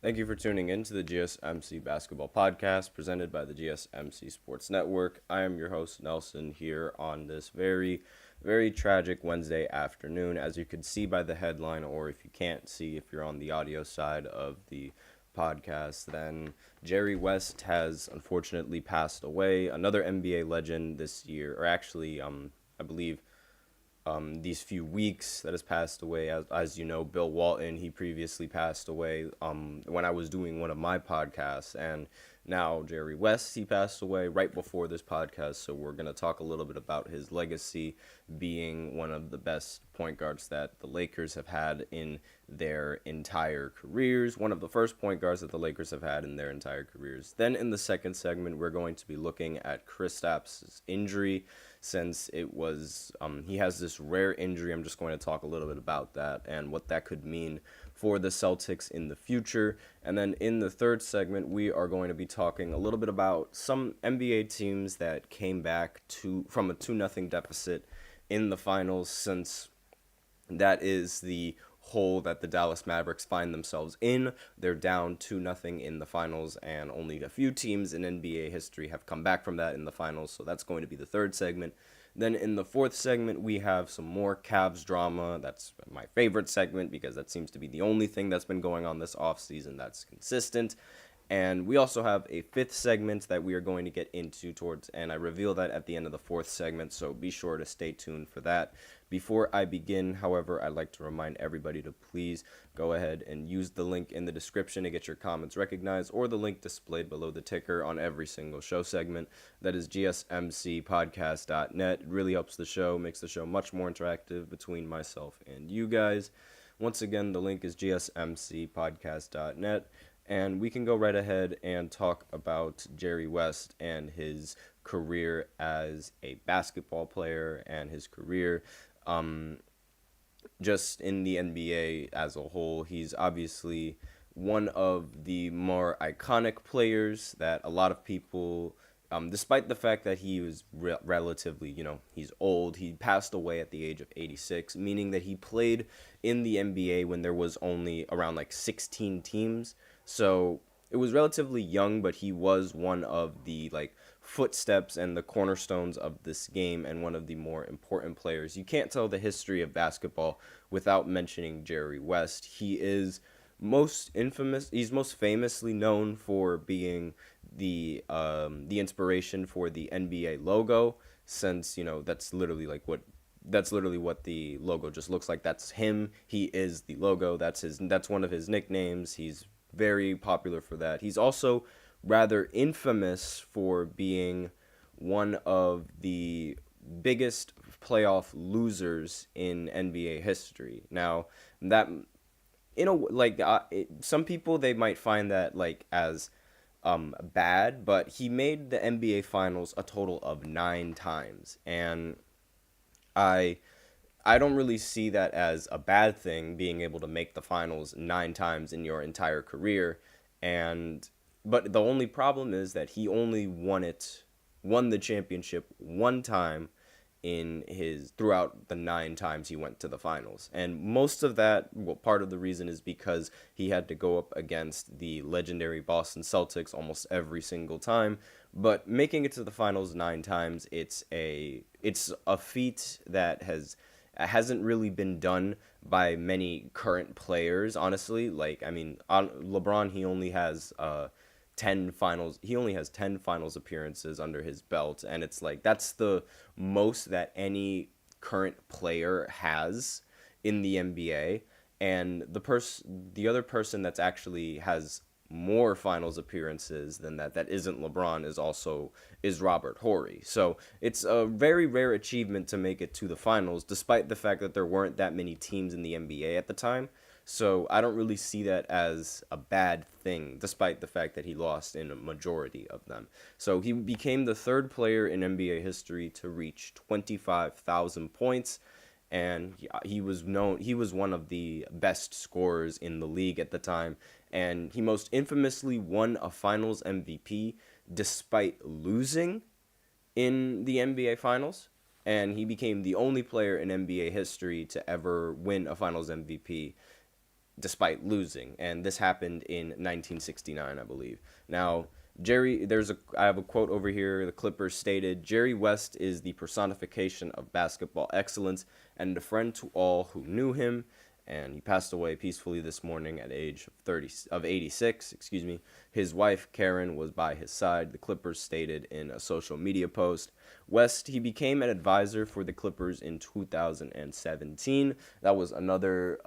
Thank you for tuning in to the GSMC Basketball Podcast presented by the GSMC Sports Network. I am your host, Nelson, here on this very tragic Wednesday afternoon. As you can see by the headline, or if you can't see, if you're on the audio side of the podcast, then Jerry West has unfortunately passed away. Another NBA legend this year, or actually, I believe these few weeks that has passed away. As you know, Bill Walton, he previously passed away when I was doing one of my podcasts. And now Jerry West, he passed away right before this podcast. So we're going to talk a little bit about his legacy being one of the best point guards that the Lakers have had in their entire careers. One of the first point guards that the Lakers have had in their entire careers. Then in the second segment, we're going to be looking at Kristaps' injury, since it was he has this rare injury. I'm just going to talk a little bit about that and what that could mean for the Celtics in the future. And then in the third segment, we are going to be talking a little bit about some NBA teams that came back from a 2-0 deficit in the finals, since that is the hole that the Dallas Mavericks find themselves in. They're down 2-0 in the finals, and only a few teams in NBA history have come back from that in the finals, so that's going to be the third segment. Then in the fourth segment, we have some more Cavs drama. That's my favorite segment because that seems to be the only thing that's been going on this offseason that's consistent. And we also have a fifth segment that we are going to get into towards, and I reveal that at the end of the fourth segment, so be sure to stay tuned for that. Before I begin, however, I'd like to remind everybody to please go ahead and use the link in the description to get your comments recognized, or the link displayed below the ticker on every single show segment. That is gsmcspodcast.net. It really helps the show, makes the show much more interactive between myself and you guys. Once again, the link is gsmcspodcast.net. And we can go right ahead and talk about Jerry West and his career as a basketball player and his career just in the NBA as a whole. He's obviously one of the more iconic players that a lot of people, despite the fact that he was relatively, he's old, he passed away at the age of 86, meaning that he played in the NBA when there was only around like 16 teams. So it was relatively young, but he was one of the footsteps and the cornerstones of this game, and one of the more important players. You can't tell the history of basketball without mentioning Jerry West. He is he's most famously known for being the inspiration for the NBA logo, since that's literally what the logo just looks like. That's him. He is the logo. That's one of his nicknames. He's very popular for that. He's also rather infamous for being one of the biggest playoff losers in NBA history. Now, that some people, they might find that as bad, but he made the NBA finals a total of 9 times, and I I don't really see that as a bad thing, being able to make the finals 9 times in your entire career. And but the only problem is that he only won the championship 1 time in his throughout the 9 times he went to the finals. And most of that, well, part of the reason is because he had to go up against the legendary Boston Celtics almost every single time. But making it to the finals 9 times, it's a feat that hasn't really been done by many current players, honestly. LeBron, he only has 10 finals appearances under his belt, and it's that's the most that any current player has in the NBA. And the other person that's actually has more finals appearances than that isn't LeBron is Robert Horry. So it's a very rare achievement to make it to the finals, despite the fact that there weren't that many teams in the NBA at the time. So I don't really see that as a bad thing, despite the fact that he lost in a majority of them. So he became the third player in NBA history to reach 25,000 points, and he was one of the best scorers in the league at the time, and he most infamously won a Finals MVP despite losing in the NBA Finals, and he became the only player in NBA history to ever win a Finals MVP despite losing, and this happened in 1969, I believe. Now, I have a quote over here. The Clippers stated, "Jerry West is the personification of basketball excellence and a friend to all who knew him." And he passed away peacefully this morning at age of 86. Excuse me. His wife Karen was by his side. The Clippers stated in a social media post. West, he became an advisor for the Clippers in 2017. That was another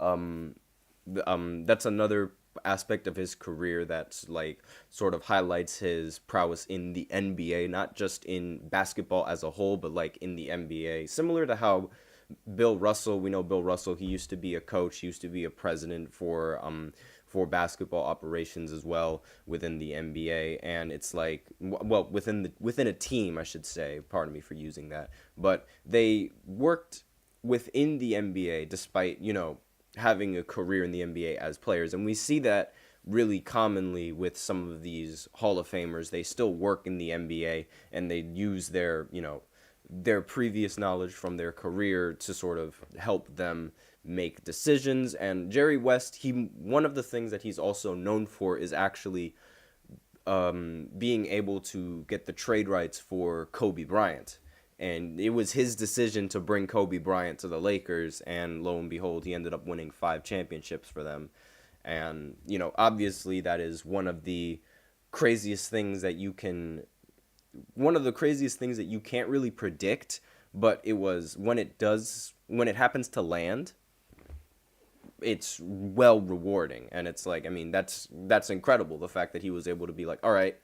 that's another aspect of his career that's like sort of highlights his prowess in the NBA, not just in basketball as a whole, but like in the NBA. Similar to how Bill Russell, we know Bill Russell, he used to be a coach, he used to be a president for basketball operations as well within the NBA, and it's like, well, within a team, I should say. Pardon me for using that, but they worked within the NBA despite, having a career in the NBA as players. And we see that really commonly with some of these Hall of Famers. They still work in the NBA and they use their previous knowledge from their career to sort of help them make decisions. And Jerry West, one of the things that he's also known for is actually being able to get the trade rights for Kobe Bryant. And it was his decision to bring Kobe Bryant to the Lakers, and lo and behold, he ended up winning 5 championships for them. And, obviously that is one of the craziest things that you can't really predict, but it was when it happens to land, it's well rewarding. And it's like, that's incredible. The fact that he was able to be like, all right,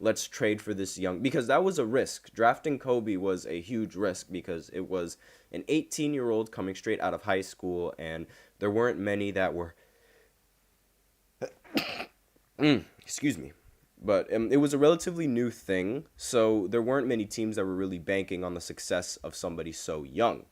let's trade for this because that was a risk. Drafting Kobe was a huge risk because it was an 18-year-old coming straight out of high school, and there weren't many that were, excuse me, but it was a relatively new thing, so there weren't many teams that were really banking on the success of somebody so young.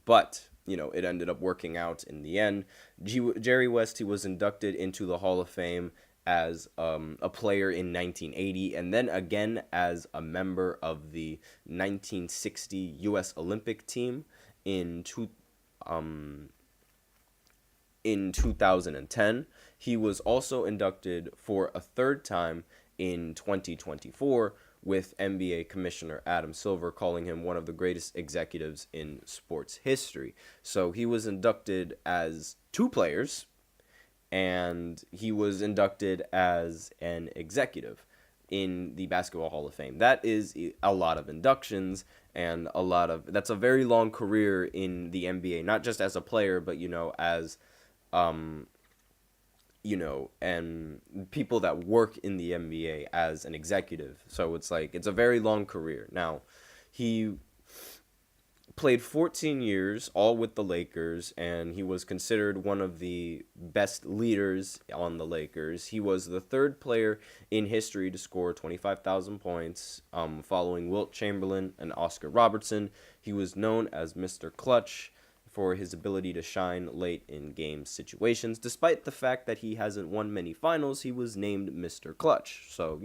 But, it ended up working out in the end. Jerry West, he was inducted into the Hall of Fame as a player in 1980, and then again as a member of the 1960 U.S. Olympic team in 2010. He was also inducted for a third time in 2024, with NBA Commissioner Adam Silver calling him one of the greatest executives in sports history. So he was inducted as 2 players, and he was inducted as an executive in the Basketball Hall of Fame. That is a lot of inductions, and that's a very long career in the NBA, not just as a player, but, as, and people that work in the NBA as an executive. So it's a very long career. Now, he played 14 years, all with the Lakers, and he was considered one of the best leaders on the Lakers. He was the 3rd player in history to score 25,000 points, following Wilt Chamberlain and Oscar Robertson. He was known as Mr. Clutch for his ability to shine late in game situations. Despite the fact that he hasn't won many finals, he was named Mr. Clutch. So,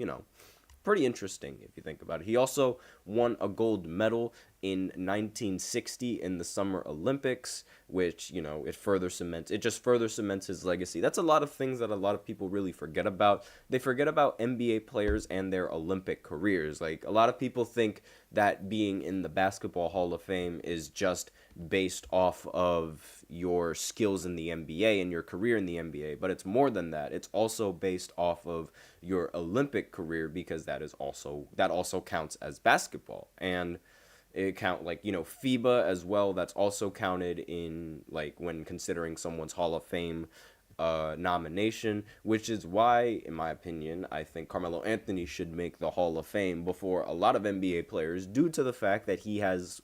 pretty interesting if you think about it. He also won a gold medal in 1960 in the Summer Olympics, which, it just further cements his legacy. That's a lot of things that a lot of people really forget about. They forget about NBA players and their Olympic careers. Like, a lot of people think that being in the Basketball Hall of Fame is just based off of your skills in the NBA and your career in the NBA, but it's more than that. It's also based off of your Olympic career, because that also counts as basketball. And it count FIBA as well. That's also counted in when considering someone's Hall of Fame nomination, which is why, in my opinion, I think Carmelo Anthony should make the Hall of Fame before a lot of NBA players, due to the fact that he's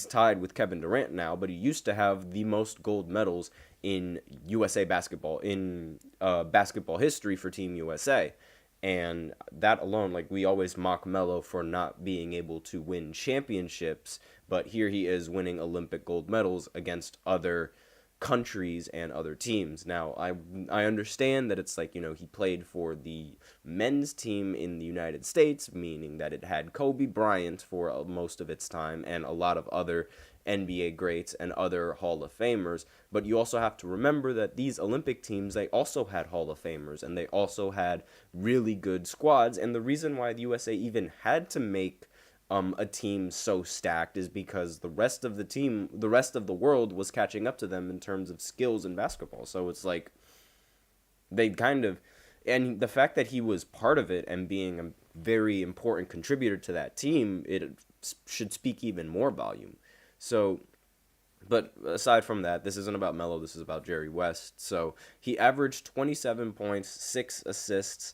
tied with Kevin Durant now, but he used to have the most gold medals in USA basketball, in basketball history for Team USA. And that alone, we always mock Melo for not being able to win championships, but here he is winning Olympic gold medals against other countries and other teams. Now, I understand that it's like, he played for the men's team in the United States, meaning that it had Kobe Bryant for most of its time and a lot of other NBA greats and other Hall of Famers, but you also have to remember that these Olympic teams, they also had Hall of Famers, and they also had really good squads, and the reason why the USA even had to make a team so stacked is because the rest of the world was catching up to them in terms of skills in basketball. So it's like and the fact that he was part of it and being a very important contributor to that team, it should speak even more volume. So, but aside from that, this isn't about Melo, this is about Jerry West. So he averaged 27 points, 6 assists,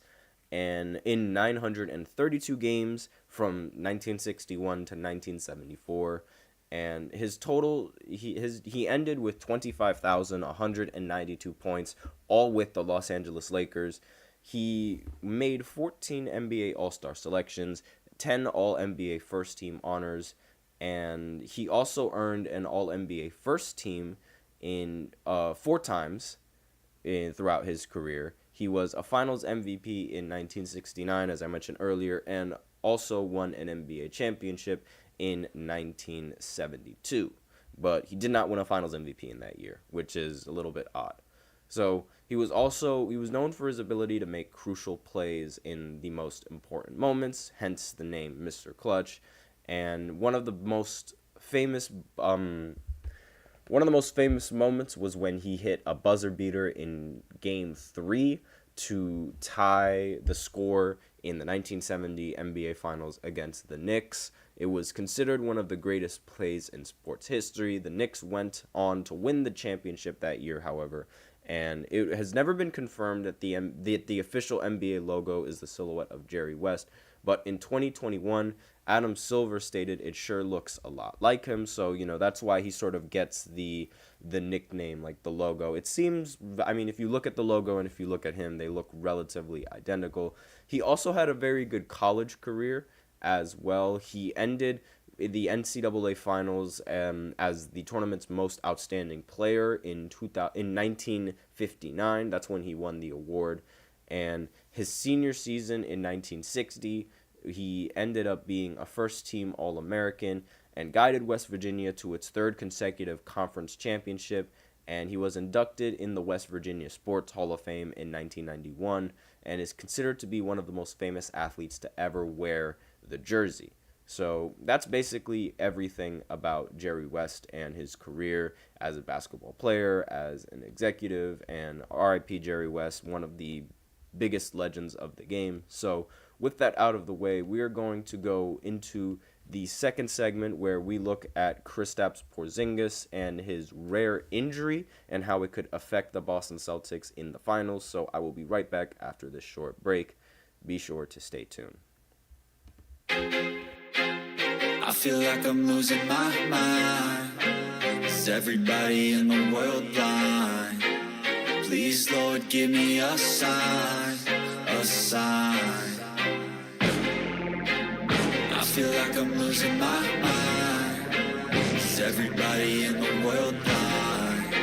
and in 932 games from 1961 to 1974, and his total he ended with 25,192 points, all with the Los Angeles Lakers. He made 14 NBA All-Star selections, 10 All-NBA First Team honors, and he also earned an All-NBA First Team in 4 times throughout his career. He was a Finals MVP in 1969, as I mentioned earlier, and also won an NBA championship in 1972. But he did not win a Finals MVP in that year, which is a little bit odd. So he was known for his ability to make crucial plays in the most important moments, hence the name Mr. Clutch. And one of the most famous moments was when he hit a buzzer beater in Game 3 to tie the score in the 1970 NBA Finals against the Knicks. It was considered one of the greatest plays in sports history. The Knicks went on to win the championship that year, however, and it has never been confirmed that the official NBA logo is the silhouette of Jerry West. But in 2021, Adam Silver stated it sure looks a lot like him. So, that's why he sort of gets the nickname, like the logo. It seems, if you look at the logo and if you look at him, they look relatively identical. He also had a very good college career as well. He ended the NCAA Finals as the tournament's most outstanding player in 1959. That's when he won the award. And his senior season in 1960, he ended up being a first-team All-American and guided West Virginia to its 3rd consecutive conference championship, and he was inducted in the West Virginia Sports Hall of Fame in 1991 and is considered to be one of the most famous athletes to ever wear the jersey. So that's basically everything about Jerry West and his career as a basketball player, as an executive, and RIP Jerry West, one of the biggest legends of the game. So with that out of the way, we are going to go into the second segment where we look at Kristaps Porzingis and his rare injury and how it could affect the Boston Celtics in the finals. So I will be right back after this short break. Be sure to stay tuned. I feel like I'm losing my mind. Is everybody in the world blind? Please, Lord, give me a sign, a sign. I feel like I'm losing my mind. Is everybody in the world blind?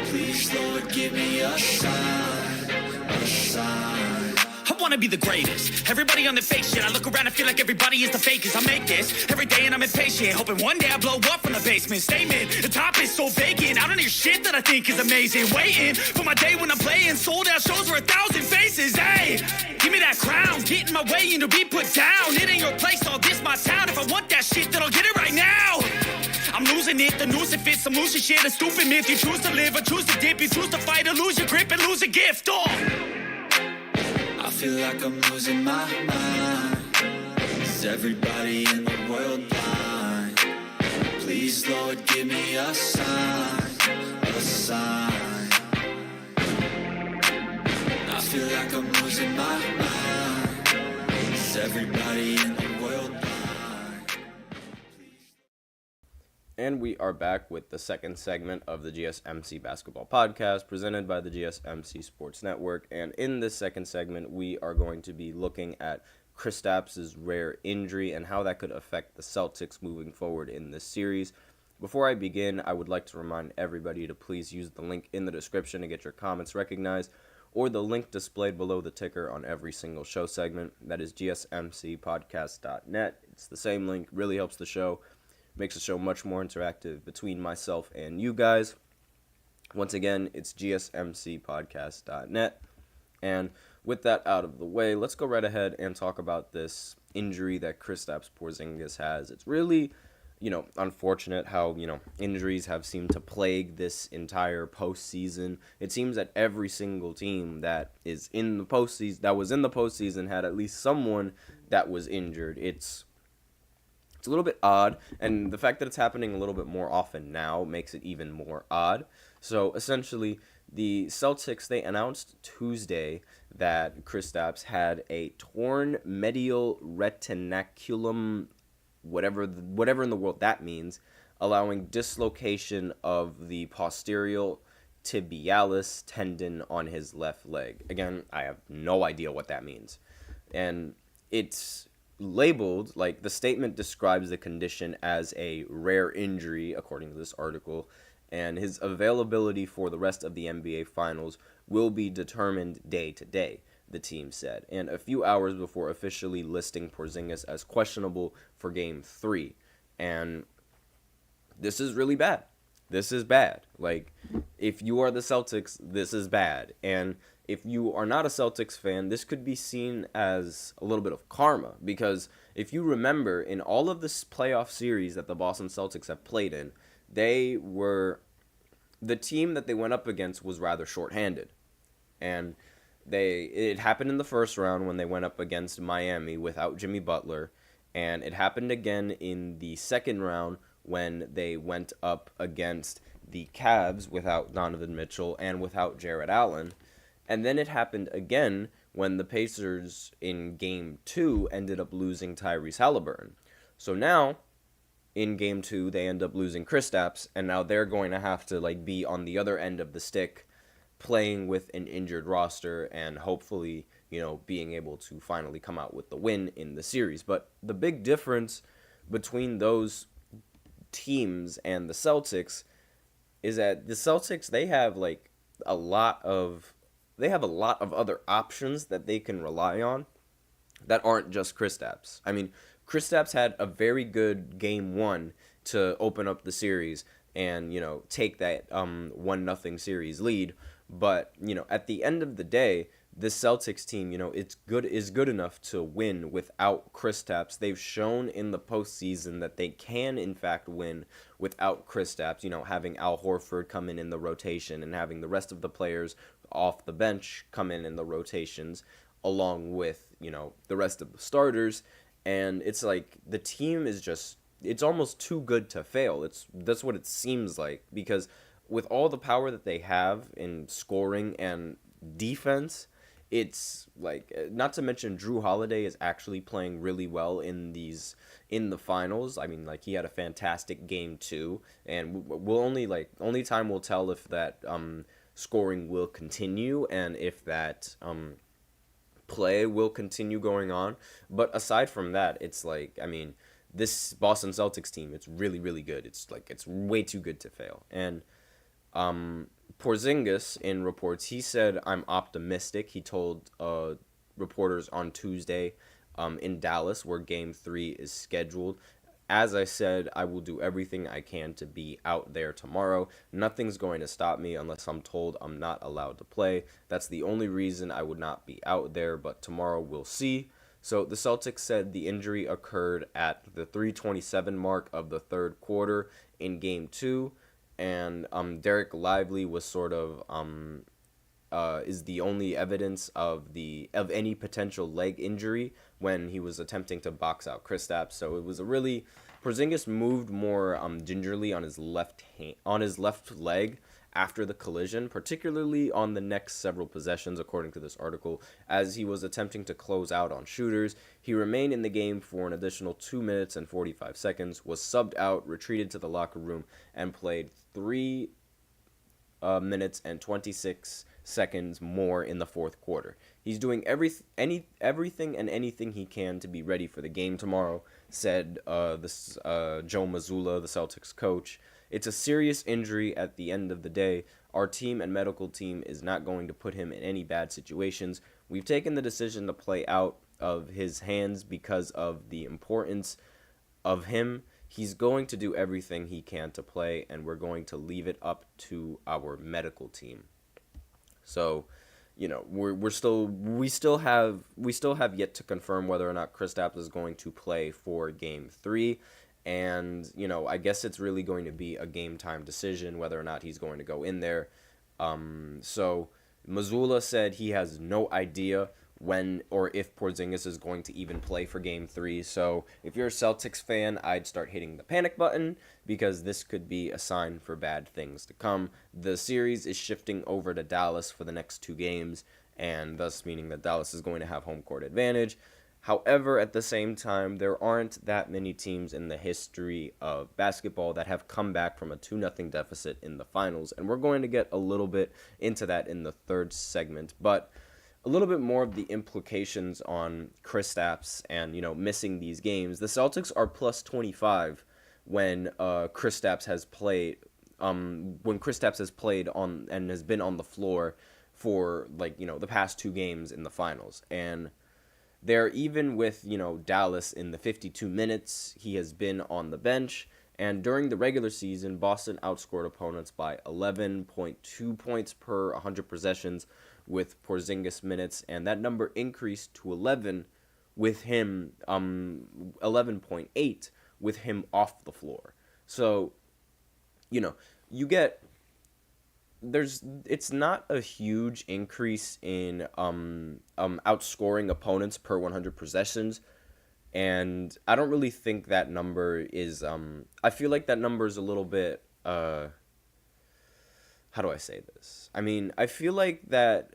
Please, Lord, give me a sign, a sign. I wanna be the greatest. Everybody on the fake shit. I look around and feel like everybody is the fakest. I make this every day and I'm impatient, hoping one day I blow up from the basement. Statement, the top is so vacant. I don't hear shit that I think is amazing. Waiting for my day when I'm playing sold out shows for 1,000 faces. Hey, give me that crown, get in my way and to be put down. It ain't your place, all this my town. If I want that shit, then I'll get it right now. I'm losing it, the noose it fits. I'm losing shit, a stupid myth. You choose to live or choose to dip. You choose to fight or lose your grip and lose a gift. I feel like I'm losing my mind. Is everybody in the world blind? Please, Lord, give me a sign, a sign. I feel like I'm losing my mind. Is everybody in the world blind? And we are back with the second segment of the GSMC Basketball Podcast presented by the GSMC Sports Network. And in this second segment, we are going to be looking at Kristaps' rare injury and how that could affect the Celtics moving forward in this series. Before I begin, I would like to remind everybody to please use the link in the description to get your comments recognized, or the link displayed below the ticker on every single show segment. That is gsmcspodcast.net. It's the same link, really helps the show, makes the show much more interactive between myself and you guys. Once again, it's gsmcspodcast.net. And with that out of the way, let's go right ahead and talk about this injury that Kristaps Porzingis has. It's really, unfortunate how, injuries have seemed to plague this entire postseason. It seems that every single team that is in the postseason, that was in the postseason, had at least someone that was injured. It's a little bit odd, and the fact that it's happening a little bit more often now makes it even more odd. So essentially, the Celtics, they announced Tuesday that Kristaps had a torn medial retinaculum, whatever in the world that means, allowing dislocation of the posterior tibialis tendon on his left leg. Again, I have no idea what that means. And it's labeled, like, the statement describes the condition as a rare injury, according to this article, and his availability for the rest of the NBA Finals will be determined day to day, the team said, and a few hours before officially listing Porzingis as questionable for Game 3. And this is really bad. This is bad. Like, if you are the Celtics, this is bad. And if you are not a Celtics fan, this could be seen as a little bit of karma, because if you remember, in all of this playoff series that the Boston Celtics have played in, the team that they went up against was rather shorthanded. And it happened in the first round when they went up against Miami without Jimmy Butler, and it happened again in the second round when they went up against the Cavs without Donovan Mitchell and without Jarrett Allen. And then it happened again when the Pacers in Game 2 ended up losing Tyrese Halliburton. So now, in Game 2, they end up losing Kristaps, and now they're going to have to be on the other end of the stick, playing with an injured roster and hopefully, being able to finally come out with the win in the series. But the big difference between those teams and the Celtics is that the Celtics, they have a lot of other options that they can rely on that aren't just Kristaps. I mean, Kristaps had a very good Game 1 to open up the series and, take that 1-0 series lead. But, at the end of the day, the Celtics team, is good enough to win without Kristaps. They've shown in the postseason that they can, in fact, win without Kristaps, having Al Horford come in the rotation and having the rest of the players off the bench come in the rotations along with, the rest of the starters. And it's like the team is just, it's almost too good to fail. That's what it seems like, because with all the power that they have in scoring and defense, it's not to mention Drew Holiday is actually playing really well in the finals. I mean, he had a fantastic Game 2, and we'll only time will tell if that scoring will continue and if that play will continue going on. But aside from that, it's this Boston Celtics team, it's really, really good. It's way too good to fail. And Porzingis, in reports, he said, "I'm optimistic." He told reporters on Tuesday in Dallas, where Game 3 is scheduled. "As I said, I will do everything I can to be out there tomorrow. Nothing's going to stop me unless I'm told I'm not allowed to play. That's the only reason I would not be out there, but tomorrow we'll see." So the Celtics said the injury occurred at the 3:27 mark of the third quarter in Game 2. And Derek Lively was sort of is the only evidence of any potential leg injury when he was attempting to box out Kristaps. So it was Porzingis moved more gingerly on his left leg after the collision, particularly on the next several possessions, according to this article, as he was attempting to close out on shooters. He remained in the game for an additional 2 minutes and 45 seconds, was subbed out, retreated to the locker room, and played 3 minutes and 26 seconds more in the fourth quarter. He's doing everything and anything he can to be ready for the game tomorrow, said Joe Mazzulla, the Celtics coach. It's a serious injury at the end of the day. Our team and medical team is not going to put him in any bad situations. We've taken the decision to play out of his hands because of the importance of him. He's going to do everything he can to play, and we're going to leave it up to our medical team. So, we still have yet to confirm whether or not Kristaps is going to play for Game 3. And, I guess it's really going to be a game time decision whether or not he's going to go in there. So Mazzulla said he has no idea when or if Porzingis is going to even play for Game 3. So if you're a Celtics fan, I'd start hitting the panic button because this could be a sign for bad things to come. The series is shifting over to Dallas for the next 2 games, and thus meaning that Dallas is going to have home court advantage. However, at the same time, there aren't that many teams in the history of basketball that have come back from a 2-0 deficit in the finals, and we're going to get a little bit into that in the third segment, but a little bit more of the implications on Kristaps and, missing these games. The Celtics are plus 25 when Kristaps has played on and has been on the floor for the past 2 games in the finals, and they're even with, Dallas in the 52 minutes he has been on the bench. And during the regular season, Boston outscored opponents by 11.2 points per 100 possessions with Porzingis minutes. And that number increased to 11 with him, 11.8 with him off the floor. So, it's not a huge increase in outscoring opponents per 100 possessions, and I don't really think that number is I feel like that number is a little bit how do I say this? I mean, I feel like that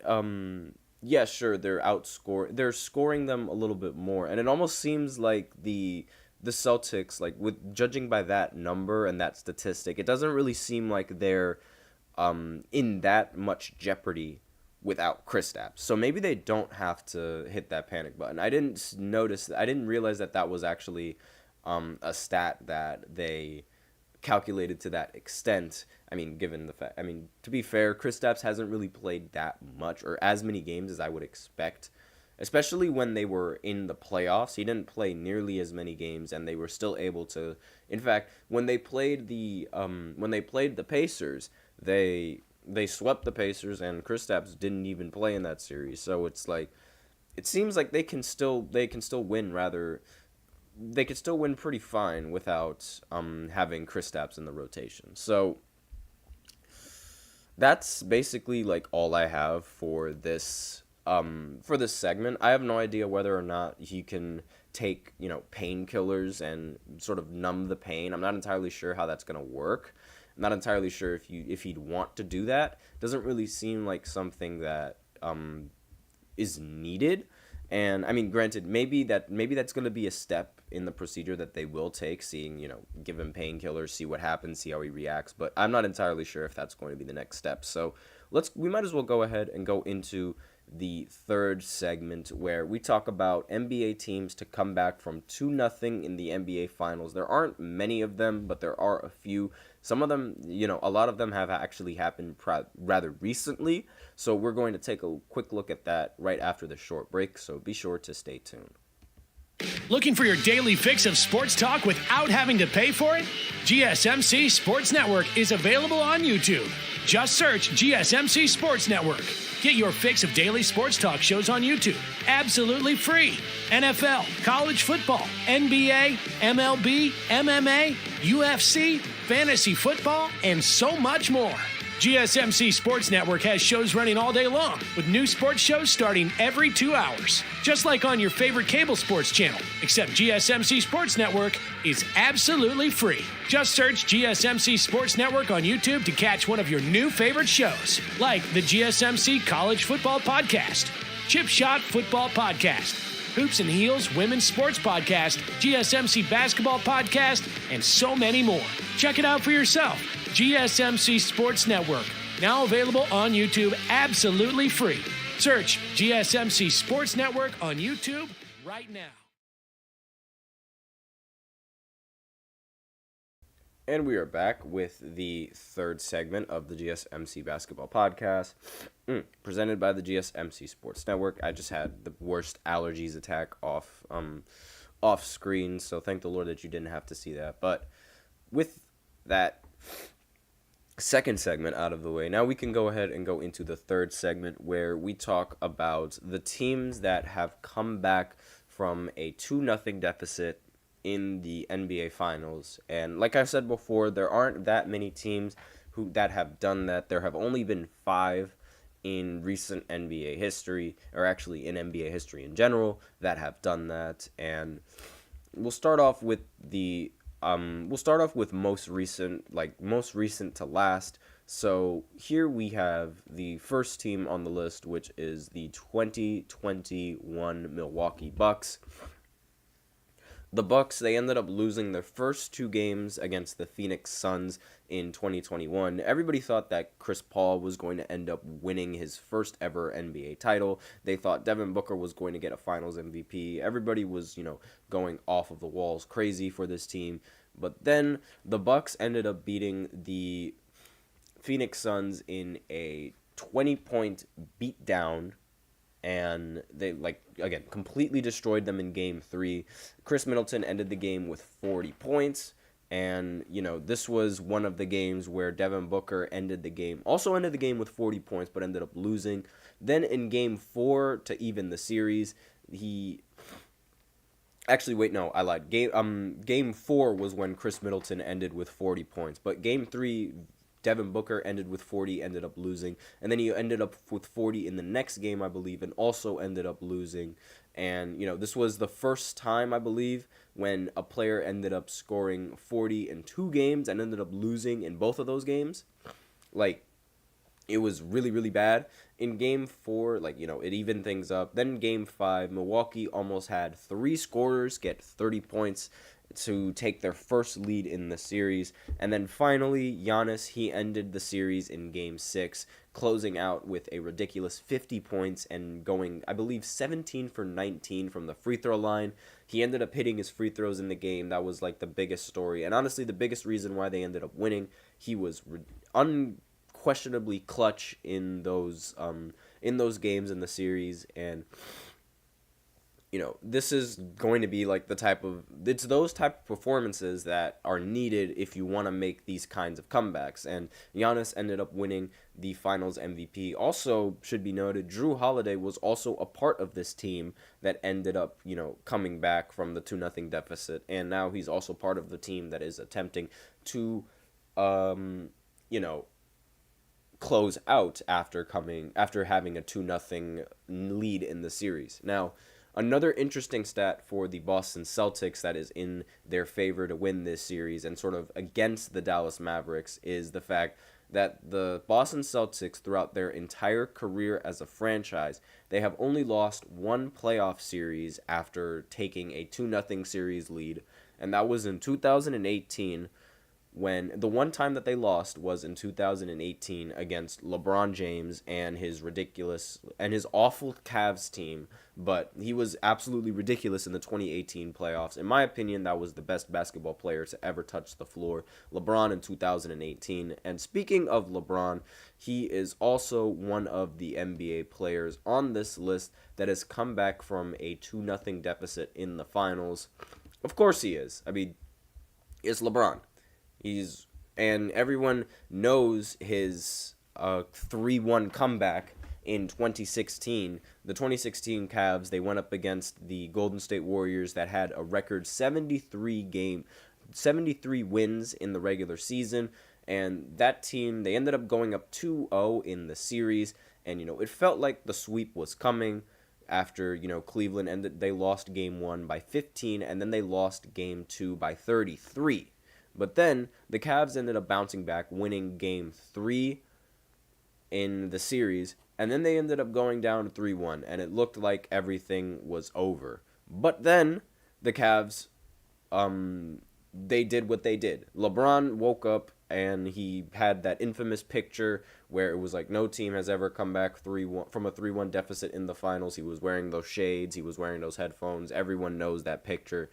yeah, sure, they're scoring them a little bit more, and it almost seems like the Celtics, with judging by that number and that statistic, it doesn't really seem like they're in that much jeopardy without Kristaps. So maybe they don't have to hit that panic button. I didn't realize that was actually a stat that they calculated to that extent. I mean, given the fact, to be fair, Kristaps hasn't really played that much or as many games as I would expect, especially when they were in the playoffs. He didn't play nearly as many games, and they were still able to. In fact, when they played the Pacers, they swept the Pacers, and Kristaps didn't even play in that series. So it's it seems like they can still win they could still win pretty fine without having Kristaps in the rotation. So that's basically all I have for this segment. I have no idea whether or not he can take painkillers and sort of numb the pain. I'm not entirely sure how that's gonna work. I'm not entirely sure if he'd want to do that. Doesn't really seem like something that is needed. And granted, maybe that's going to be a step in the procedure that they will take, give him painkillers, see what happens, see how he reacts. But I'm not entirely sure if that's going to be the next step. So we might as well go ahead and go into the third segment, where we talk about NBA teams to come back from 2-0 in the NBA Finals. There aren't many of them, but there are a few. Some of them, a lot of them have actually happened rather recently. So we're going to take a quick look at that right after the short break. So be sure to stay tuned. Looking for your daily fix of sports talk without having to pay for it? GSMC Sports Network is available on YouTube. Just search GSMC Sports Network. Get your fix of daily sports talk shows on YouTube, absolutely free. NFL, college football, NBA, MLB, MMA, UFC, fantasy football, and so much more. GSMC Sports Network has shows running all day long, with new sports shows starting every 2 hours. Just like on your favorite cable sports channel, except GSMC Sports Network is absolutely free. Just search GSMC Sports Network on YouTube to catch one of your new favorite shows, like the GSMC College Football Podcast, Chip Shot Football Podcast, Hoops and Heels Women's Sports Podcast, GSMC Basketball Podcast, and so many more. Check it out for yourself. GSMC Sports Network, Now available on YouTube absolutely free. Search GSMC Sports Network on YouTube right now. And we are back with the third segment of the GSMC Basketball Podcast, presented by the GSMC Sports Network. I just had the worst allergies attack off screen, so thank the Lord that you didn't have to see that. But with that second segment out of the way, now we can go ahead and go into the third segment where we talk about the teams that have come back from a 2-0 deficit in the NBA Finals. And like I said before, there aren't that many teams that have done that. There have only been 5 in recent NBA history, or actually in NBA history in general, that have done that. And we'll start off with most recent to last. So here we have the first team on the list, which is the 2021 Milwaukee Bucks. The Bucks, they ended up losing their first 2 games against the Phoenix Suns in 2021. Everybody thought that Chris Paul was going to end up winning his first ever NBA title. They thought Devin Booker was going to get a Finals MVP. Everybody was, going off of the walls crazy for this team. But then the Bucks ended up beating the Phoenix Suns in a 20-point beatdown. And they, completely destroyed them in Game 3. Chris Middleton ended the game with 40 points. And, this was one of the games where Devin Booker ended the game with 40 points, but ended up losing. Then in Game 4, to even the series, I lied. Game 4 was when Chris Middleton ended with 40 points. But Game 3, Devin Booker ended with 40, ended up losing. And then he ended up with 40 in the next game, I believe, and also ended up losing. And, this was the first time, I believe, when a player ended up scoring 40 in 2 games and ended up losing in both of those games. It was really, really bad. In Game 4, it evened things up. Then in Game 5, Milwaukee almost had 3 scorers get 30 points to take their first lead in the series. And then finally, Giannis, he ended the series in Game 6, closing out with a ridiculous 50 points and going, I believe, 17 for 19 from the free throw line. He ended up hitting his free throws in the game. That was the biggest story. And honestly, the biggest reason why they ended up winning. He was unquestionably clutch in those games in the series. And this is going to be it's those type of performances that are needed if you want to make these kinds of comebacks. And Giannis ended up winning the Finals MVP. Also, should be noted, Drew Holiday was also a part of this team that ended up, coming back from the 2-0 deficit. And now he's also part of the team that is attempting to, close out after having a 2-0 lead in the series. Now, another interesting stat for the Boston Celtics that is in their favor to win this series and sort of against the Dallas Mavericks is the fact that the Boston Celtics, throughout their entire career as a franchise, they have only lost 1 playoff series after taking a 2-0 series lead, and that was in 2018. When the one time that they lost was in 2018 against LeBron James and his awful Cavs team, but he was absolutely ridiculous in the 2018 playoffs. In my opinion, that was the best basketball player to ever touch the floor, LeBron in 2018. And speaking of LeBron, he is also one of the NBA players on this list that has come back from a 2-0 deficit in the finals. Of course he is. I mean, it's LeBron. And everyone knows his 3-1 comeback in 2016. The 2016 Cavs, they went up against the Golden State Warriors that had a record 73 wins in the regular season. And that team, they ended up going up 2-0 in the series. And, it felt like the sweep was coming after, Cleveland ended. They lost Game 1 by 15, and then they lost Game 2 by 33. But then the Cavs ended up bouncing back, winning Game 3 in the series, and then they ended up going down 3-1, and it looked like everything was over. But then the Cavs, they did what they did. LeBron woke up and he had that infamous picture where it was like no team has ever come back 3-1 from a 3-1 deficit in the finals. He was wearing those shades, he was wearing those headphones. Everyone knows that picture.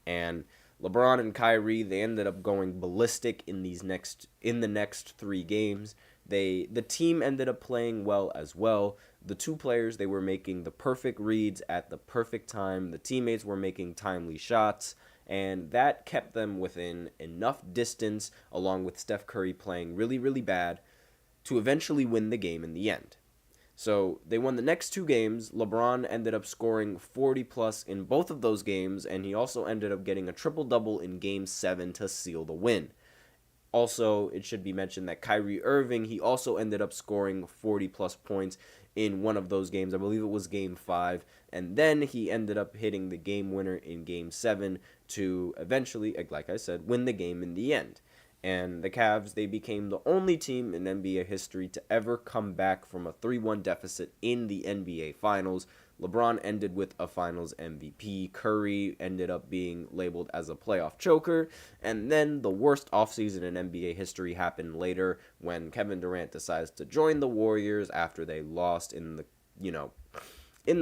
And LeBron and Kyrie, they ended up going ballistic in the next 3 games. The team ended up playing well as well. The two players, they were making the perfect reads at the perfect time. The teammates were making timely shots, and that kept them within enough distance, along with Steph Curry playing really, really bad, to eventually win the game in the end. So they won the next 2 games. LeBron ended up scoring 40-plus in both of those games, and he also ended up getting a triple-double in Game 7 to seal the win. Also, it should be mentioned that Kyrie Irving, he also ended up scoring 40-plus points in one of those games. I believe it was Game 5. And then he ended up hitting the game winner in Game 7 to eventually, like I said, win the game in the end. And the Cavs, they became the only team in NBA history to ever come back from a 3-1 deficit in the NBA Finals. LeBron ended with a Finals MVP. Curry ended up being labeled as a playoff choker. And then the worst offseason in NBA history happened later when Kevin Durant decides to join the Warriors after they lost in the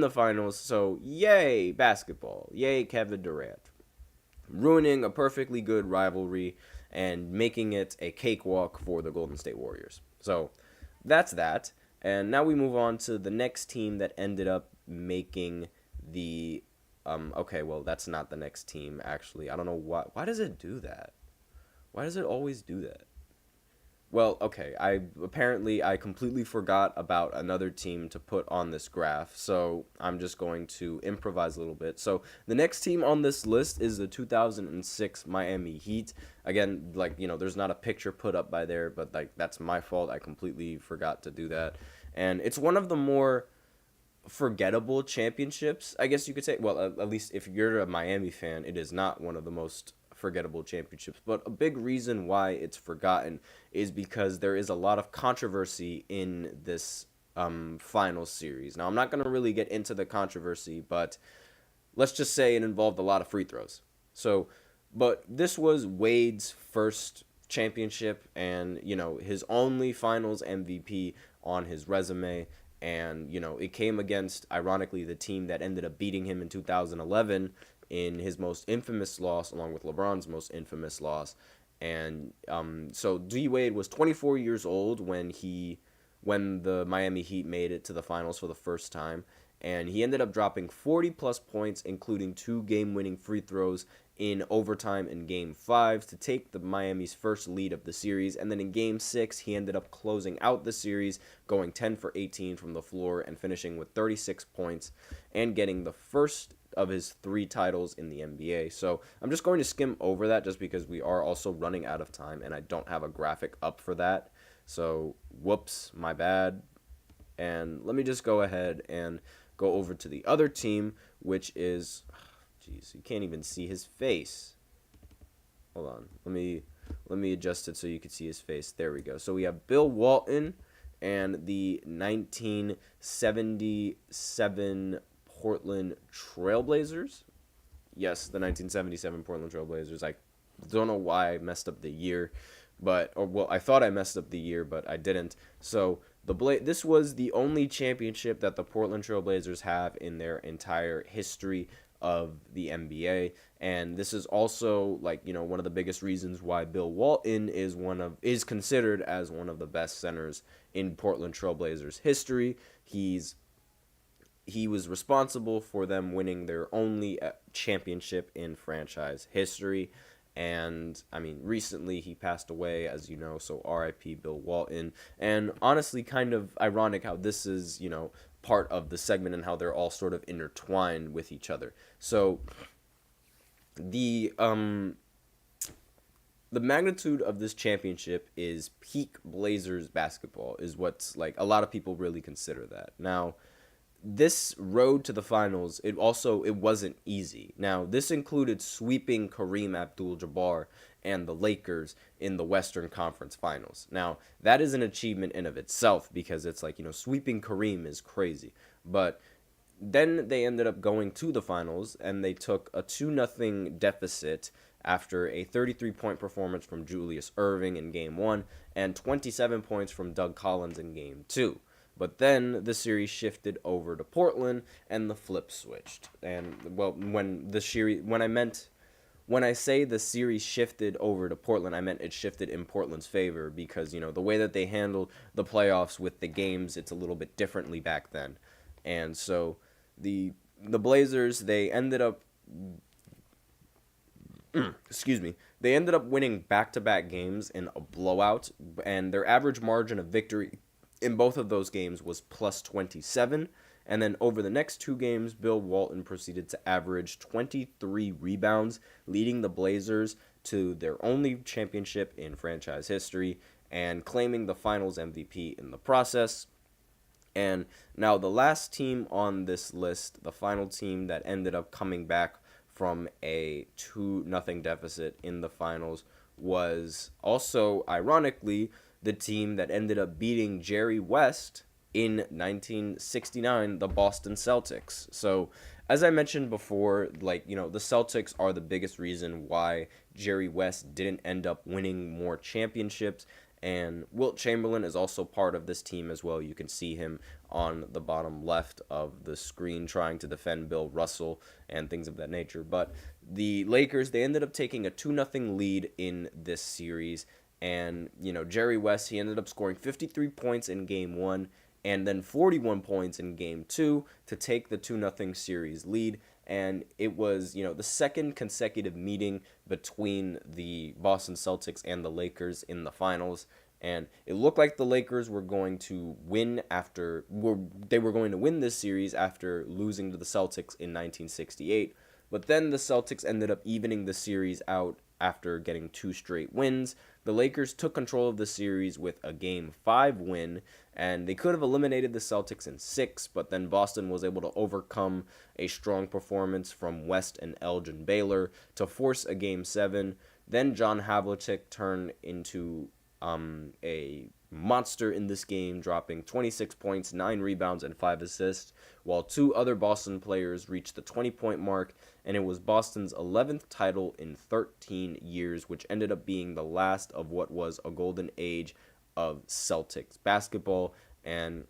finals. So, yay, basketball. Yay, Kevin Durant. Ruining a perfectly good rivalry and making it a cakewalk for the Golden State Warriors. So, that's that. And now we move on to the next team that ended up making the okay, well, that's not the next team, actually. I don't know why does it do that? Why does it always do that? Well, okay, I completely forgot about another team to put on this graph, so I'm just going to improvise a little bit. So the next team on this list is the 2006 Miami Heat. Again, there's not a picture put up by there, but that's my fault. I completely forgot to do that. And it's one of the more forgettable championships, I guess you could say. Well, at least if you're a Miami fan, it is not one of the most forgettable championships. But a big reason why it's forgotten is because there is a lot of controversy in this finals series. Now, I'm not going to really get into the controversy, but let's just say it involved a lot of free throws. But this was Wade's first championship and, his only finals MVP on his resume. And, it came against, ironically, the team that ended up beating him in 2011 in his most infamous loss, along with LeBron's most infamous loss. And so D Wade was 24 years old when the Miami Heat made it to the finals for the first time. And he ended up dropping 40-plus points, including 2 game-winning free throws in overtime in Game 5 to take the Miami's first lead of the series. And then in Game 6, he ended up closing out the series, going 10 for 18 from the floor and finishing with 36 points and getting the first of his 3 titles in the NBA. So I'm just going to skim over that just because we are also running out of time and I don't have a graphic up for that. So, whoops, my bad. And let me just go ahead and go over to the other team, which is, jeez, you can't even see his face. Hold on, let me adjust it so you can see his face. There we go. So we have Bill Walton and the 1977 Portland Trailblazers. Yes, the 1977 Portland Trailblazers. I don't know why I messed up the year, I thought I messed up the year, but I didn't. So this was the only championship that the Portland Trailblazers have in their entire history of the NBA, and this is also one of the biggest reasons why Bill Walton is considered as one of the best centers in Portland Trailblazers history. He was responsible for them winning their only championship in franchise history. And, recently he passed away, as you know, so R.I.P. Bill Walton. And honestly, kind of ironic how this is, part of the segment and how they're all sort of intertwined with each other. So, the magnitude of this championship is peak Blazers basketball, is what's, a lot of people really consider that. Now, this road to the finals, it wasn't easy. Now, this included sweeping Kareem Abdul-Jabbar and the Lakers in the Western Conference Finals. Now, that is an achievement in of itself because it's sweeping Kareem is crazy. But then they ended up going to the finals and they took a 2-0 deficit after a 33-point performance from Julius Erving in Game 1 and 27 points from Doug Collins in Game 2. But then the series shifted over to Portland, and the flip switched. And, well, when I say the series shifted over to Portland, I meant it shifted in Portland's favor because, you know, the way that they handled the playoffs with the games, it's a little bit differently back then. And so the Blazers, they ended up they ended up winning back-to-back games in a blowout, and their average margin of victory in both of those games was plus 27. And then over the next two games, Bill Walton proceeded to average 23 rebounds, leading the Blazers to their only championship in franchise history and claiming the finals MVP in the process. And now the last team on this list, the final team that ended up coming back from a 2-0 deficit in the finals, was also, ironically, the team that ended up beating Jerry West in 1969, the Boston Celtics. So, as I mentioned before, like, you know, the Celtics are the biggest reason why Jerry West didn't end up winning more championships, and Wilt Chamberlain is also part of this team as well. You can see him on the bottom left of the screen trying to defend Bill Russell and things of that nature. But the Lakers, they ended up taking a 2-0 lead in this series, and, you know, Jerry West, he ended up scoring 53 points in Game 1 and then 41 points in Game 2 to take the 2-0 series lead. And it was, you know, the second consecutive meeting between the Boston Celtics and the Lakers in the finals. And it looked like the Lakers were going to win they were going to win this series after losing to the Celtics in 1968. But then the Celtics ended up evening the series out after getting 2 straight wins. The Lakers took control of the series with a Game 5 win, and they could have eliminated the Celtics in 6, but then Boston was able to overcome a strong performance from West and Elgin Baylor to force a Game 7. Then John Havlicek turned into a monster in this game, dropping 26 points, 9 rebounds, and 5 assists, while 2 other Boston players reached the 20-point mark, and it was Boston's 11th title in 13 years, which ended up being the last of what was a golden age of Celtics basketball. And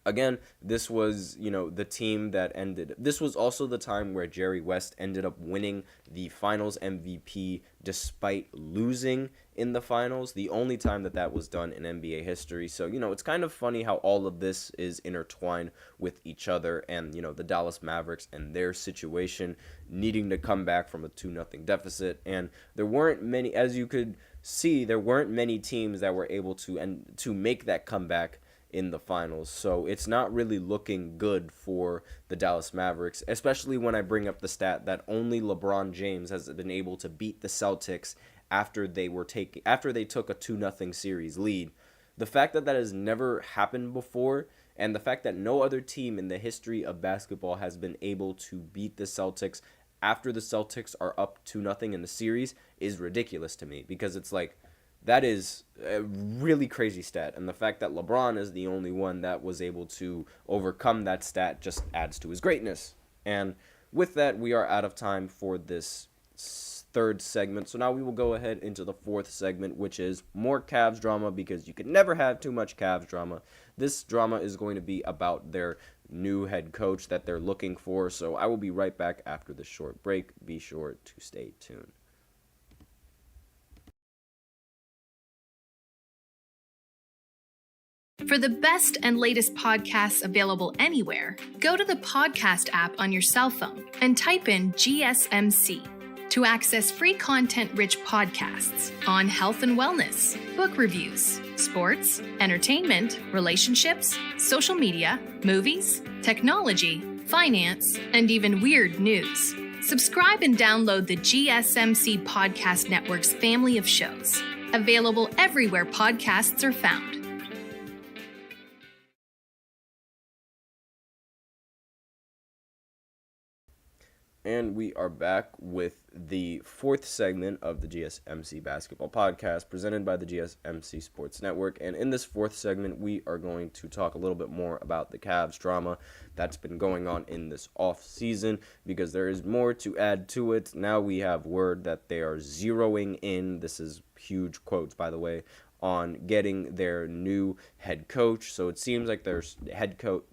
again, this was, you know, the team that ended. This was also the time where Jerry West ended up winning the Finals MVP despite losing in the finals, the only time that was done in NBA history. So, you know, it's kind of funny how all of this is intertwined with each other, and, you know, the Dallas Mavericks and their situation needing to come back from a 2-0 deficit. And there weren't many, as you could see, there weren't many teams that were able to make that comeback in the finals. So it's not really looking good for the Dallas Mavericks, especially when I bring up the stat that only LeBron James has been able to beat the Celtics after they took a 2-0 series lead. The fact that has never happened before, and the fact that no other team in the history of basketball has been able to beat the Celtics after the Celtics are up 2-0 in the series, is ridiculous to me, because it's like, that is a really crazy stat, and the fact that LeBron is the only one that was able to overcome that stat just adds to his greatness. And with that, we are out of time for this third segment, so now we will go ahead into the fourth segment, which is more Cavs drama, because you can never have too much Cavs drama. This drama is going to be about their new head coach that they're looking for, so I will be right back after this short break. Be sure to stay tuned. For the best and latest podcasts available anywhere, go to the podcast app on your cell phone and type in GSMC to access free content-rich podcasts on health and wellness, book reviews, sports, entertainment, relationships, social media, movies, technology, finance, and even weird news. Subscribe and download the GSMC Podcast Network's family of shows, available everywhere podcasts are found. And we are back with the fourth segment of the GSMC basketball podcast presented by the GSMC Sports Network. And in this fourth segment, we are going to talk a little bit more about the Cavs drama that's been going on in this off season, because there is more to add to it. Now we have word that they are zeroing in, this is huge quotes by the way, on getting their new head coach. So it seems like their head coach,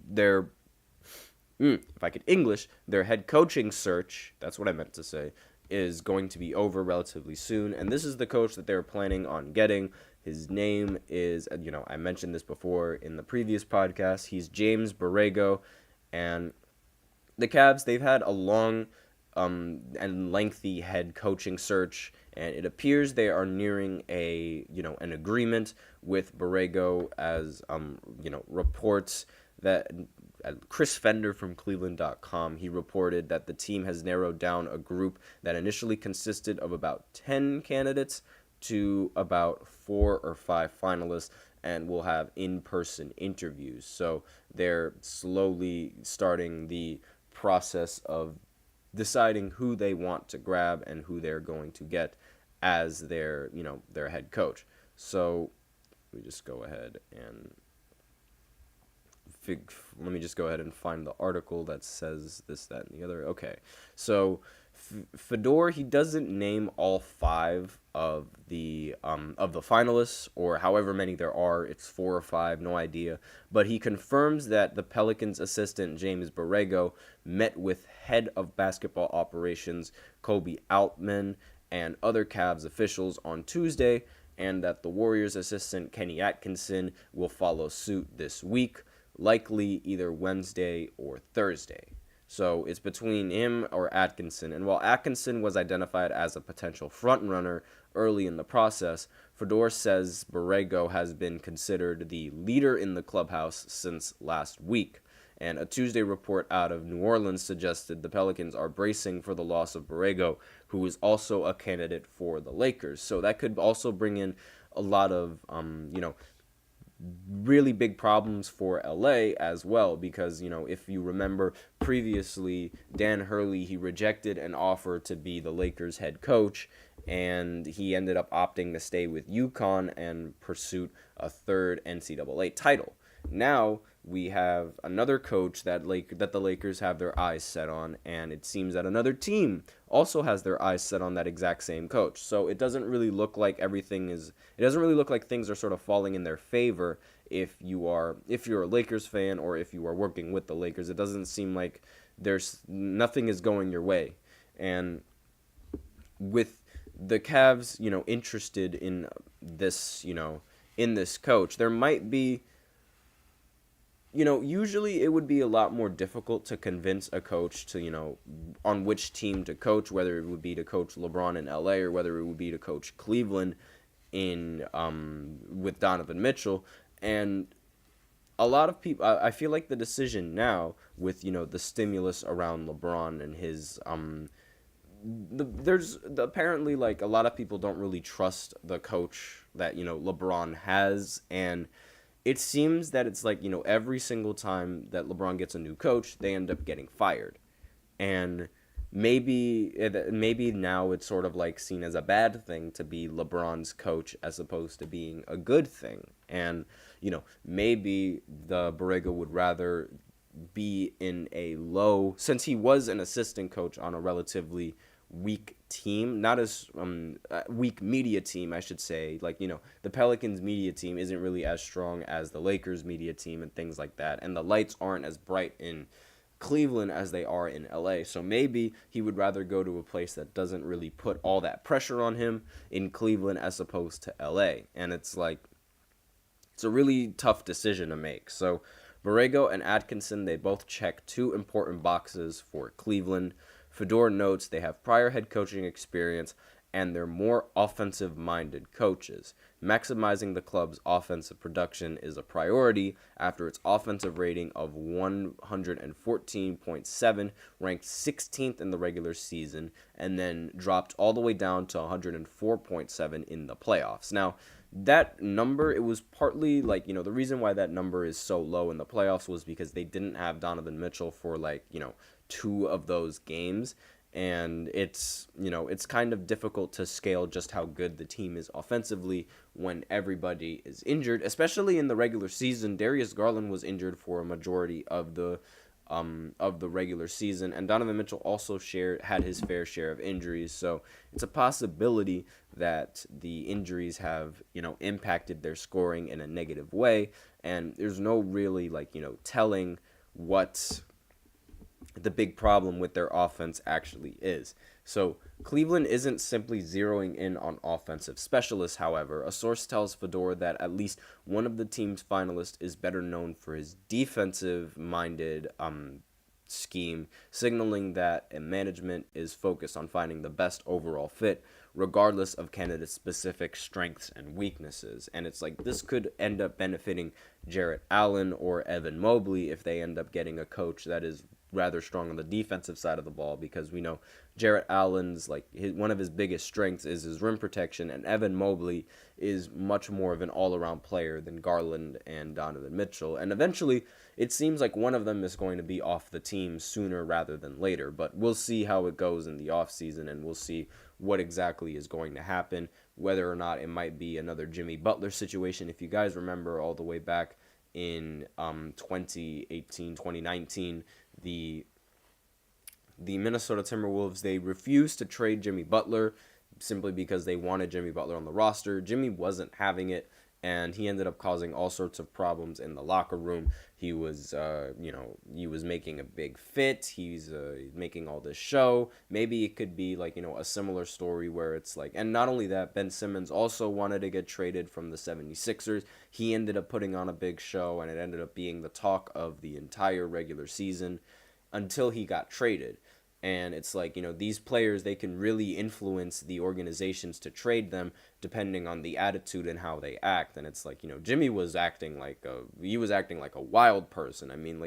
if I could English, their head coaching search, that's what I meant to say, is going to be over relatively soon. And this is the coach that they're planning on getting. His name is, I mentioned this before in the previous podcast. He's James Borrego. And the Cavs, they've had a long and lengthy head coaching search. And it appears they are nearing an agreement with Borrego, as, reports that Chris Fender from Cleveland.com, he reported that the team has narrowed down a group that initially consisted of about 10 candidates to about 4 or 5 finalists, and will have in-person interviews. So they're slowly starting the process of deciding who they want to grab and who they're going to get as their head coach. So we just go ahead and let me just go ahead and find the article that says this, that, and the other. Okay, so Fedor, he doesn't name all 5 of the finalists, or however many there are. It's 4 or 5, no idea. But he confirms that the Pelicans assistant James Borrego met with head of basketball operations Kobe Altman and other Cavs officials on Tuesday, and that the Warriors assistant Kenny Atkinson will follow suit this week, likely either Wednesday or Thursday. So it's between him or Atkinson. And while Atkinson was identified as a potential frontrunner early in the process, Fedor says Borrego has been considered the leader in the clubhouse since last week. And a Tuesday report out of New Orleans suggested the Pelicans are bracing for the loss of Borrego, who is also a candidate for the Lakers. So that could also bring in a lot of, really big problems for LA as well, because, if you remember previously, Dan Hurley, he rejected an offer to be the Lakers head coach, and he ended up opting to stay with UConn and pursue a third NCAA title. Now we have another coach that the Lakers have their eyes set on, and it seems that another team also has their eyes set on that exact same coach. So it doesn't really look like things are sort of falling in their favor if you're a Lakers fan, or if you are working with the Lakers. It doesn't seem like nothing is going your way. And with the Cavs, interested in this, in this coach, there might be, usually it would be a lot more difficult to convince a coach to, on which team to coach, whether it would be to coach LeBron in LA or whether it would be to coach Cleveland with Donovan Mitchell. And a lot of people, I feel like the decision now with, the stimulus around LeBron and his, there's apparently, like, a lot of people don't really trust the coach that, LeBron has, and it seems that it's like, every single time that LeBron gets a new coach, they end up getting fired. And maybe now it's sort of like seen as a bad thing to be LeBron's coach as opposed to being a good thing. And, maybe the Borrego would rather be in a low, since he was an assistant coach on a relatively weak team, not as weak media team, I should say. Like, the Pelicans media team isn't really as strong as the Lakers media team and things like that. And the lights aren't as bright in Cleveland as they are in LA. So maybe he would rather go to a place that doesn't really put all that pressure on him in Cleveland as opposed to LA. And it's like, it's a really tough decision to make. So Borrego and Atkinson, they both check 2 important boxes for Cleveland. Fedor notes they have prior head coaching experience and they're more offensive-minded coaches. Maximizing the club's offensive production is a priority after its offensive rating of 114.7 ranked 16th in the regular season and then dropped all the way down to 104.7 in the playoffs. Now, that number, it was partly like, the reason why that number is so low in the playoffs was because they didn't have Donovan Mitchell for 2 of those games. And it's kind of difficult to scale just how good the team is offensively when everybody is injured, especially in the regular season. Darius Garland was injured for a majority of the regular season, and Donovan Mitchell also had his fair share of injuries. So it's a possibility that the injuries have impacted their scoring in a negative way, and there's no really telling what the big problem with their offense actually is. So Cleveland isn't simply zeroing in on offensive specialists, however. A source tells Fedor that at least one of the team's finalists is better known for his defensive-minded scheme, signaling that management is focused on finding the best overall fit, regardless of candidates' specific strengths and weaknesses. And it's like this could end up benefiting Jarrett Allen or Evan Mobley if they end up getting a coach that is rather strong on the defensive side of the ball, because we know Jarrett Allen's one of his biggest strengths is his rim protection, and Evan Mobley is much more of an all-around player than Garland and Donovan Mitchell. And eventually it seems like one of them is going to be off the team sooner rather than later, but we'll see how it goes in the offseason, and we'll see what exactly is going to happen, whether or not it might be another Jimmy Butler situation. If you guys remember all the way back in 2018, 2019, the Minnesota Timberwolves, they refused to trade Jimmy Butler simply because they wanted Jimmy Butler on the roster. Jimmy wasn't having it, and he ended up causing all sorts of problems in the locker room. He was, he was making a big fit. He's making all this show. Maybe it could be a similar story where it's and not only that, Ben Simmons also wanted to get traded from the 76ers. He ended up putting on a big show, and it ended up being the talk of the entire regular season until he got traded. And it's these players, they can really influence the organizations to trade them depending on the attitude and how they act. And it's Jimmy was acting like a wild person. I mean,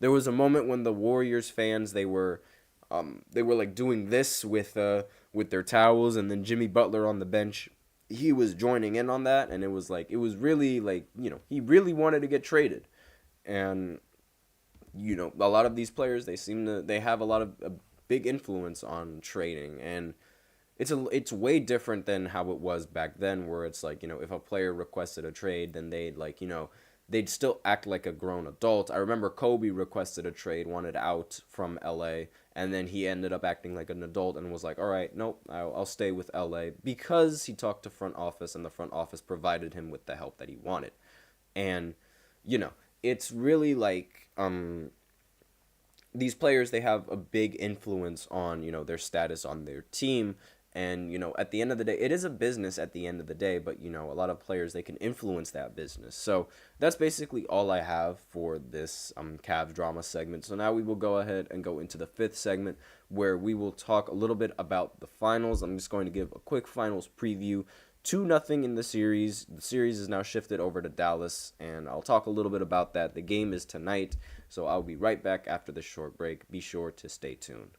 there was a moment when the Warriors fans, they were doing this with their towels, and then Jimmy Butler on the bench, he was joining in on that, and it was really he really wanted to get traded. And a lot of these players, they have a lot of a big influence on trading, and it's way different than how it was back then, where it's if a player requested a trade, then they'd still act like a grown adult. I remember Kobe requested a trade, wanted out from LA, and then he ended up acting like an adult and was like, all right, nope, I'll stay with LA, because he talked to front office, and the front office provided him with the help that he wanted. And it's really these players, they have a big influence on, their status on their team. And, at the end of the day, it is a business at the end of the day, but, a lot of players, they can influence that business. So that's basically all I have for this Cavs drama segment. So now we will go ahead and go into the fifth segment, where we will talk a little bit about the finals. I'm just going to give a quick finals preview. 2-0 in the series. The series is now shifted over to Dallas, and I'll talk a little bit about that. The game is tonight, so I'll be right back after this short break. Be sure to stay tuned.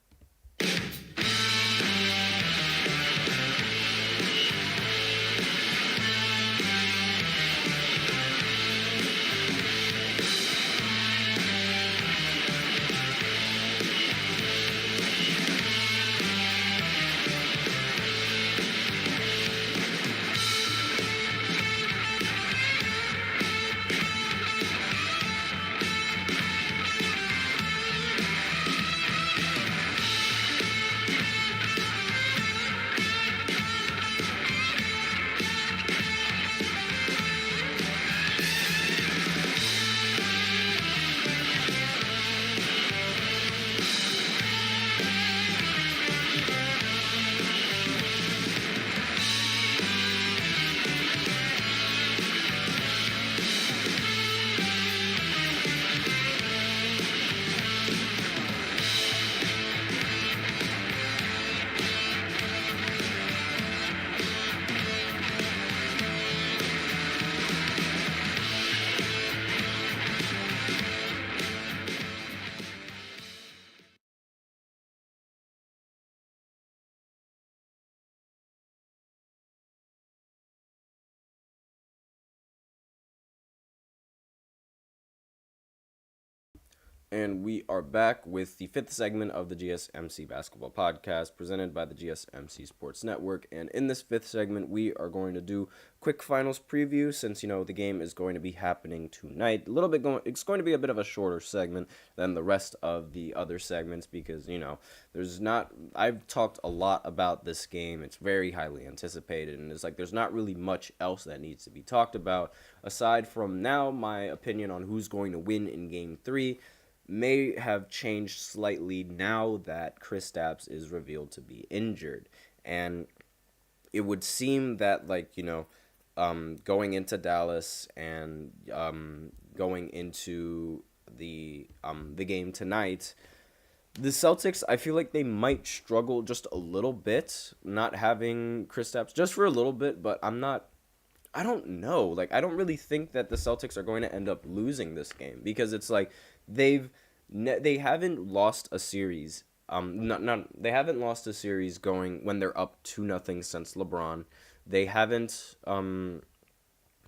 And we are back with the fifth segment of the GSMC Basketball Podcast presented by the GSMC Sports Network. And in this fifth segment, we are going to do quick finals preview since, the game is going to be happening tonight. It's going to be a bit of a shorter segment than the rest of the other segments because, I've talked a lot about this game. It's very highly anticipated, and it's like there's not really much else that needs to be talked about aside from now my opinion on who's going to win in Game 3. May have changed slightly now that Kristaps is revealed to be injured. And it would seem that, going into Dallas and going into the game tonight, the Celtics, I feel like they might struggle just a little bit, not having Kristaps just for a little bit, but I don't know. I don't really think that the Celtics are going to end up losing this game because it's like they haven't lost a series. They haven't lost a series going when they're up 2-0 since LeBron. They haven't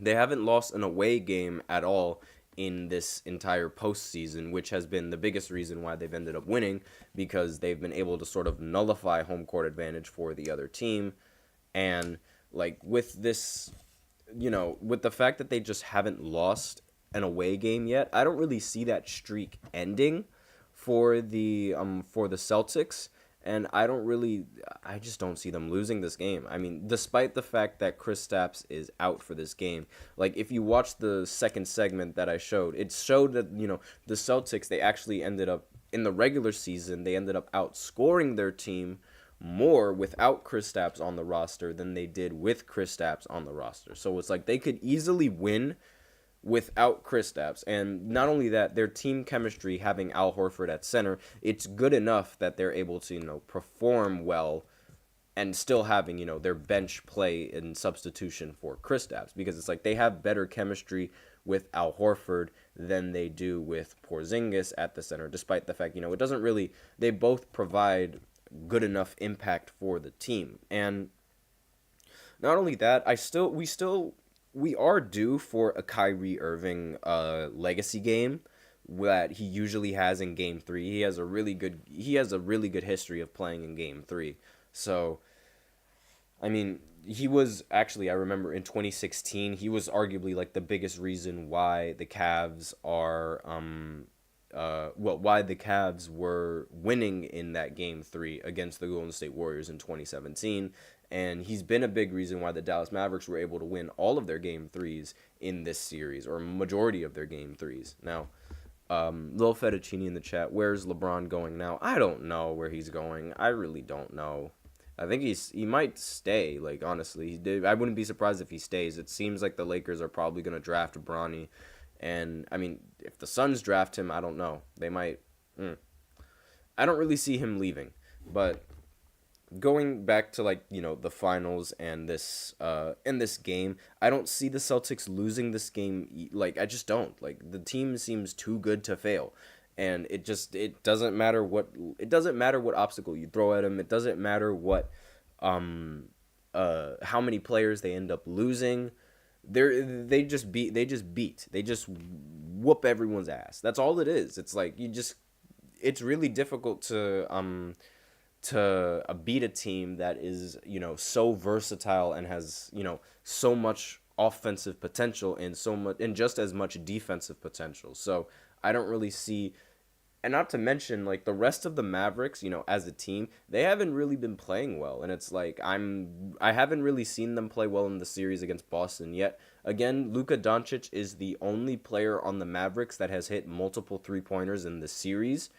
lost an away game at all in this entire postseason, which has been the biggest reason why they've ended up winning because they've been able to sort of nullify home court advantage for the other team. And with this, with the fact that they just haven't lost an away game yet, I don't really see that streak ending for the Celtics, and I just don't see them losing this game. I mean, despite the fact that Kristaps is out for this game, if you watch the second segment that I showed, it showed that the Celtics, they actually ended up in the regular season, they ended up outscoring their team more without Kristaps on the roster than they did with Kristaps on the roster. So it's like they could easily win without Kristaps, and not only that, their team chemistry, having Al Horford at center, it's good enough that they're able to perform well and still having their bench play in substitution for Kristaps, because it's like they have better chemistry with Al Horford than they do with Porzingis at the center, despite the fact it doesn't really, they both provide good enough impact for the team. And not only that, we are due for a Kyrie Irving legacy game that he usually has in Game 3. He has a really good history of playing in Game 3. So, I mean, he was actually, I remember in 2016, he was arguably the biggest reason why the Cavs are why the Cavs were winning in that Game 3 against the Golden State Warriors in 2017. And he's been a big reason why the Dallas Mavericks were able to win all of their Game 3s in this series, or majority of their Game 3s. Now, Lil Fettuccine in the chat, where's LeBron going now? I don't know where he's going. I really don't know. I think he might stay, honestly. I wouldn't be surprised if he stays. It seems like the Lakers are probably going to draft Bronny. And, I mean, if the Suns draft him, I don't know. They might. I don't really see him leaving. But going back to the finals and this game, I don't see the Celtics losing this game. I just don't. The team seems too good to fail, and it doesn't matter what obstacle you throw at them. It doesn't matter what how many players they end up losing. They just whoop everyone's ass. That's all it is. It's it's really difficult to beat a team that is, so versatile and has, so much offensive potential and just as much defensive potential. So I don't really see, and not to mention the rest of the Mavericks, as a team, they haven't really been playing well. And it's I haven't really seen them play well in the series against Boston yet. Again, Luka Doncic is the only player on the Mavericks that has hit multiple 3-pointers in the series.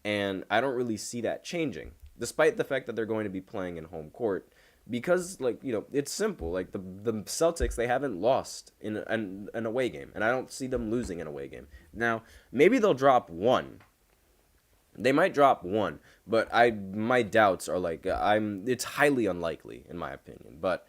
And I don't really see that changing, despite the fact that they're going to be playing in home court, because it's simple. The Celtics, they haven't lost in an away game, and I don't see them losing an away game. Now, maybe they'll drop one. They might drop one, but my doubts are it's highly unlikely in my opinion. But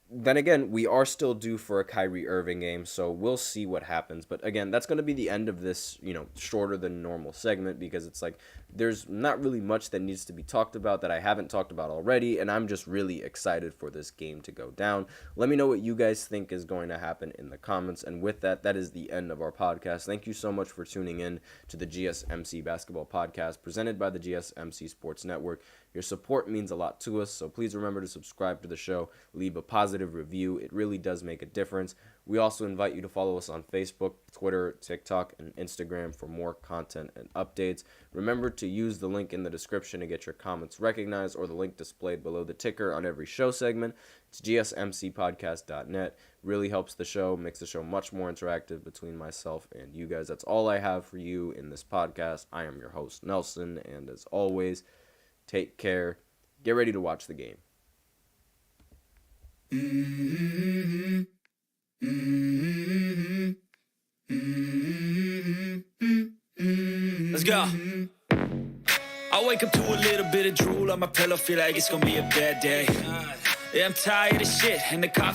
then again, we are still due for a Kyrie Irving game, so we'll see what happens. But again, that's going to be the end of this, shorter than normal segment, because it's like there's not really much that needs to be talked about that I haven't talked about already, and I'm just really excited for this game to go down. Let me know what you guys think is going to happen in the comments, and with that, that is the end of our podcast. Thank you so much for tuning in to the GSMC Basketball Podcast presented by the GSMC Sports Network. Your support means a lot to us, so please remember to subscribe to the show, leave a positive review. It really does make a difference. We also invite you to follow us on Facebook, Twitter, TikTok, and Instagram for more content and updates. Remember to use the link in the description to get your comments recognized, or the link displayed below the ticker on every show segment. It's gsmcpodcast.net. Really helps the show, makes the show much more interactive between myself and you guys. That's all I have for you in this podcast. I am your host, Nelson, and as always, take care. Get ready to watch the game. Let's go. I wake up to a little bit of drool on my pillow, feel like it's gonna be a bad day. Yeah, I'm tired of shit, and the coffee